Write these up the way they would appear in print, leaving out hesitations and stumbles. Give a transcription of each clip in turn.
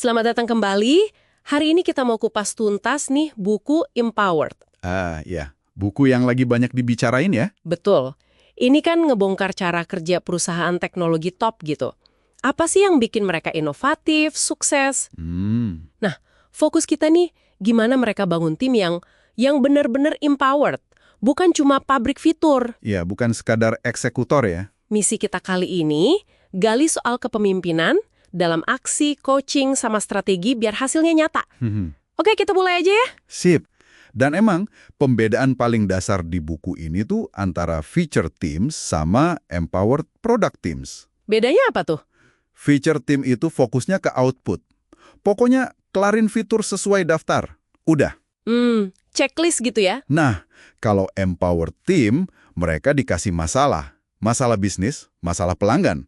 Selamat datang kembali. Hari ini kita mau kupas tuntas nih buku Empowered. Ya. Buku yang lagi banyak dibicarain ya? Betul. Ini kan ngebongkar cara kerja perusahaan teknologi top gitu. Apa sih yang bikin mereka inovatif, sukses? Hmm, Nah, fokus kita nih gimana mereka bangun tim yang benar-benar empowered, bukan cuma pabrik fitur. ya bukan sekadar eksekutor ya. Misi kita kali ini gali soal kepemimpinan dalam aksi, coaching, sama strategi biar hasilnya nyata. Hmm, Oke, kita mulai aja ya. Sip. Dan emang pembedaan paling dasar di buku ini tuh antara feature teams sama empowered product teams. Bedanya apa tuh? Feature team itu fokusnya ke output. Pokoknya kelarin fitur sesuai daftar. Udah. Checklist gitu ya? Nah, kalau empowered team, mereka dikasih masalah. Masalah bisnis, masalah pelanggan.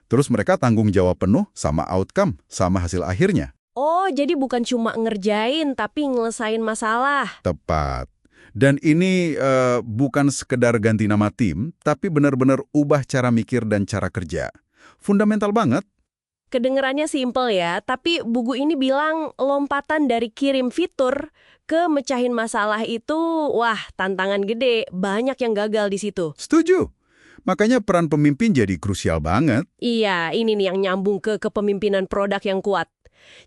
Terus mereka tanggung jawab penuh sama outcome, sama hasil akhirnya. Oh, jadi bukan cuma ngerjain, tapi ngelesain masalah. Tepat. Dan ini bukan sekedar ganti nama tim, tapi benar-benar ubah cara mikir dan cara kerja. Fundamental banget. Kedengerannya simple ya, tapi buku ini bilang lompatan dari kirim fitur ke mecahin masalah itu, wah, tantangan gede. Banyak yang gagal di situ. Setuju. Makanya peran pemimpin jadi krusial banget. Iya, ini nih yang nyambung ke kepemimpinan produk yang kuat.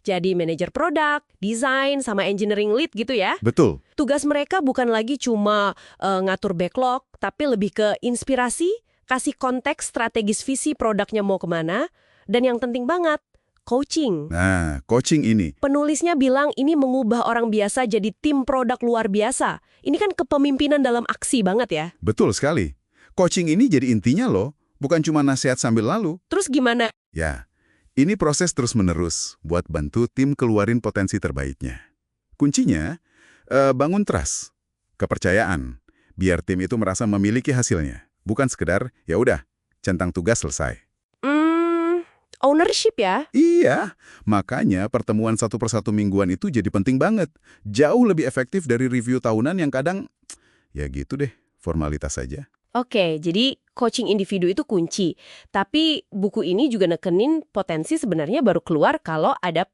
Jadi manajer produk, desain, sama engineering lead gitu ya. Betul. Tugas mereka bukan lagi cuma ngatur backlog, tapi lebih ke inspirasi, kasih konteks strategis visi produknya mau kemana, dan yang penting banget, coaching. Nah, coaching ini. Penulisnya bilang ini mengubah orang biasa jadi tim produk luar biasa. Ini kan kepemimpinan dalam aksi banget ya. Betul sekali. Coaching ini jadi intinya loh, bukan cuma nasihat sambil lalu. Terus gimana? Ya, ini proses terus-menerus buat bantu tim keluarin potensi terbaiknya. Kuncinya, bangun trust, kepercayaan, biar tim itu merasa memiliki hasilnya. Bukan sekedar, ya udah, centang tugas selesai. Ownership ya? Iya, makanya pertemuan satu persatu mingguan itu jadi penting banget. Jauh lebih efektif dari review tahunan yang kadang, ya gitu deh, formalitas saja. Oke, jadi coaching individu itu kunci. Tapi buku ini juga nekenin potensi sebenarnya baru keluar kalau ada,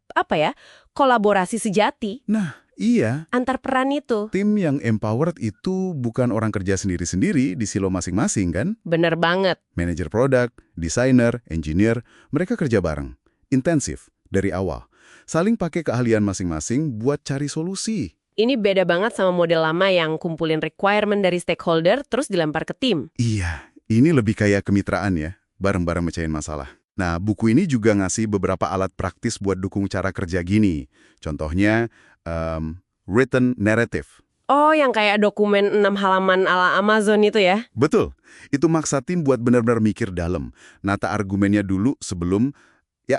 kolaborasi sejati Nah, iya. antar peran itu. Tim yang empowered itu bukan orang kerja sendiri-sendiri di silo masing-masing kan? Bener banget. Manajer produk, desainer, engineer, mereka kerja bareng. Intensif, dari awal. Saling pakai keahlian masing-masing buat cari solusi. Ini beda banget sama model lama yang kumpulin requirement dari stakeholder terus dilempar ke tim. Iya, ini lebih kayak kemitraan ya, bareng-bareng mecahin masalah. Nah, buku ini juga ngasih beberapa alat praktis buat dukung cara kerja gini. Contohnya, written narrative. Oh, yang kayak dokumen 6 halaman ala Amazon itu ya? Betul, itu maksa tim buat benar-benar mikir dalam. Nata argumennya dulu sebelum, ya,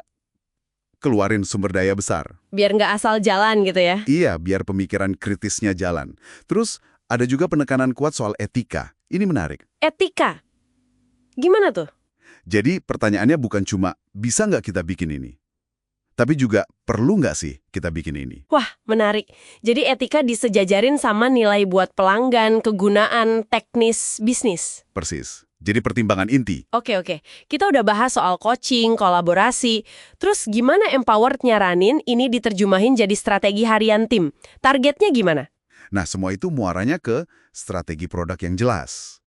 keluarin sumber daya besar. Biar nggak asal jalan gitu ya? Iya, biar pemikiran kritisnya jalan. Terus, ada juga penekanan kuat soal etika. Ini menarik. Etika. Gimana tuh? Jadi, pertanyaannya bukan cuma, bisa nggak kita bikin ini? Tapi juga, perlu nggak sih kita bikin ini? Wah, menarik. Jadi etika disejajarin sama nilai buat pelanggan, kegunaan, teknis, bisnis. Persis. Jadi pertimbangan inti. Oke. Kita udah bahas soal coaching, kolaborasi. Terus gimana Empowered nyaranin ini diterjemahin jadi strategi harian tim? Targetnya gimana? Nah, semua itu muaranya ke strategi produk yang jelas.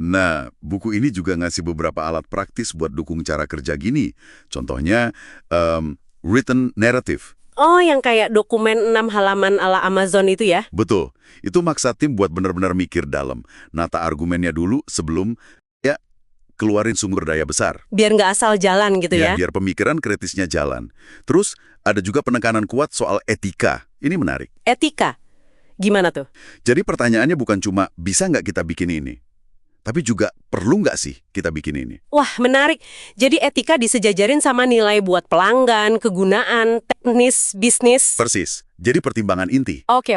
Nah, buku ini juga ngasih beberapa alat praktis buat dukung cara kerja gini. Contohnya, written narrative. Oh, yang kayak dokumen 6 halaman ala Amazon itu ya? Betul, itu maksa tim buat benar-benar mikir dalam. Nata argumennya dulu sebelum ya keluarin sumber daya besar. Biar nggak asal jalan gitu ya? Biar pemikiran kritisnya jalan. Terus, ada juga penekanan kuat soal etika. Ini menarik. Etika? Gimana tuh? Jadi pertanyaannya bukan cuma bisa nggak kita bikin ini, tapi juga perlu nggak sih kita bikin ini? Wah, menarik. Jadi etika disejajarin sama nilai buat pelanggan, kegunaan, teknis, bisnis. Persis. Jadi pertimbangan inti. Oke.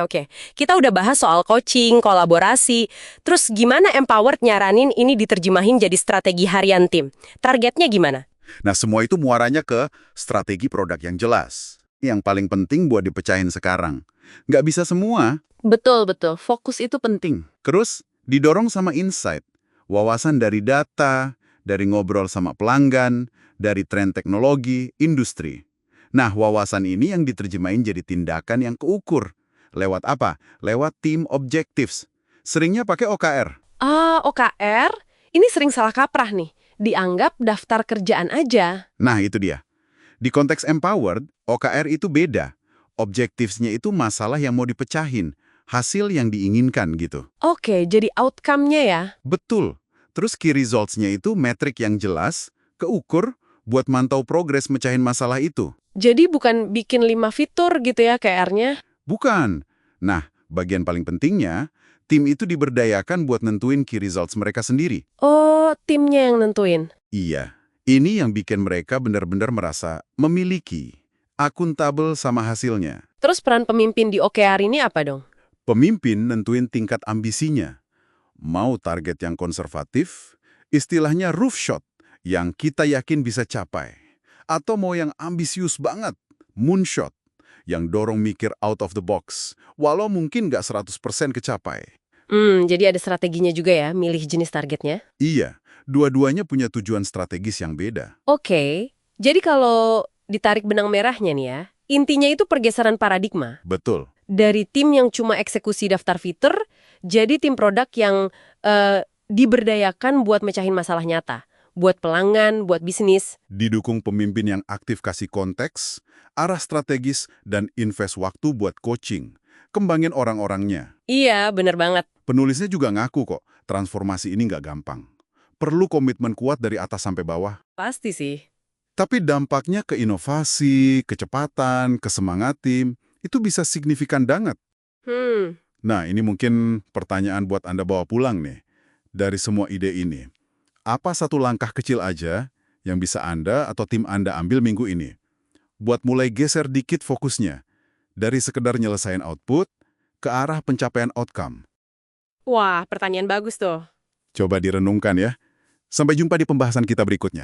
Kita udah bahas soal coaching, kolaborasi. Terus gimana Empowered nyaranin ini diterjemahin jadi strategi harian tim? Targetnya gimana? Nah, semua itu muaranya ke strategi produk yang jelas. Yang paling penting buat dipecahin sekarang. Nggak bisa semua. Betul. Fokus itu penting. Terus, didorong sama insight. Wawasan dari data, dari ngobrol sama pelanggan, dari tren teknologi, industri. Nah, wawasan ini yang diterjemahin jadi tindakan yang keukur. Lewat apa? Lewat team objectives. Seringnya pakai OKR. Ah, OKR? Ini sering salah kaprah nih. Dianggap daftar kerjaan aja. Nah, itu dia. Di konteks empowered, OKR itu beda. Objectives-nya itu masalah yang mau dipecahin, hasil yang diinginkan gitu. Oke, jadi outcome-nya ya? Betul. Terus key results-nya itu metrik yang jelas, keukur, buat mantau progres mecahin masalah itu. Jadi bukan bikin 5 fitur gitu ya KR-nya? Bukan. Nah, bagian paling pentingnya, tim itu diberdayakan buat nentuin key results mereka sendiri. Oh, timnya yang nentuin. Iya, ini yang bikin mereka benar-benar merasa memiliki, akuntabel sama hasilnya. Terus peran pemimpin di OKR ini apa dong? Pemimpin nentuin tingkat ambisinya. Mau target yang konservatif, istilahnya roof shot, yang kita yakin bisa capai. Atau mau yang ambisius banget, moonshot, yang dorong mikir out of the box, walau mungkin nggak 100% kecapai. Jadi ada strateginya juga ya, milih jenis targetnya? Iya, dua-duanya punya tujuan strategis yang beda. Oke, jadi kalau ditarik benang merahnya nih ya, intinya itu pergeseran paradigma. Betul. Dari tim yang cuma eksekusi daftar fitur, jadi tim produk yang diberdayakan buat mecahin masalah nyata. Buat pelanggan, buat bisnis. Didukung pemimpin yang aktif kasih konteks, arah strategis, dan invest waktu buat coaching. Kembangin orang-orangnya. Iya, bener banget. Penulisnya juga ngaku kok, transformasi ini nggak gampang. Perlu komitmen kuat dari atas sampai bawah. Pasti sih. Tapi dampaknya ke inovasi, kecepatan, kesemangat tim, itu bisa signifikan banget. Nah, ini mungkin pertanyaan buat Anda bawa pulang nih. Dari semua ide ini, apa satu langkah kecil aja yang bisa Anda atau tim Anda ambil minggu ini? Buat mulai geser dikit fokusnya, dari sekedar nyelesain output ke arah pencapaian outcome. Wah, pertanyaan bagus tuh. Coba direnungkan ya. Sampai jumpa di pembahasan kita berikutnya.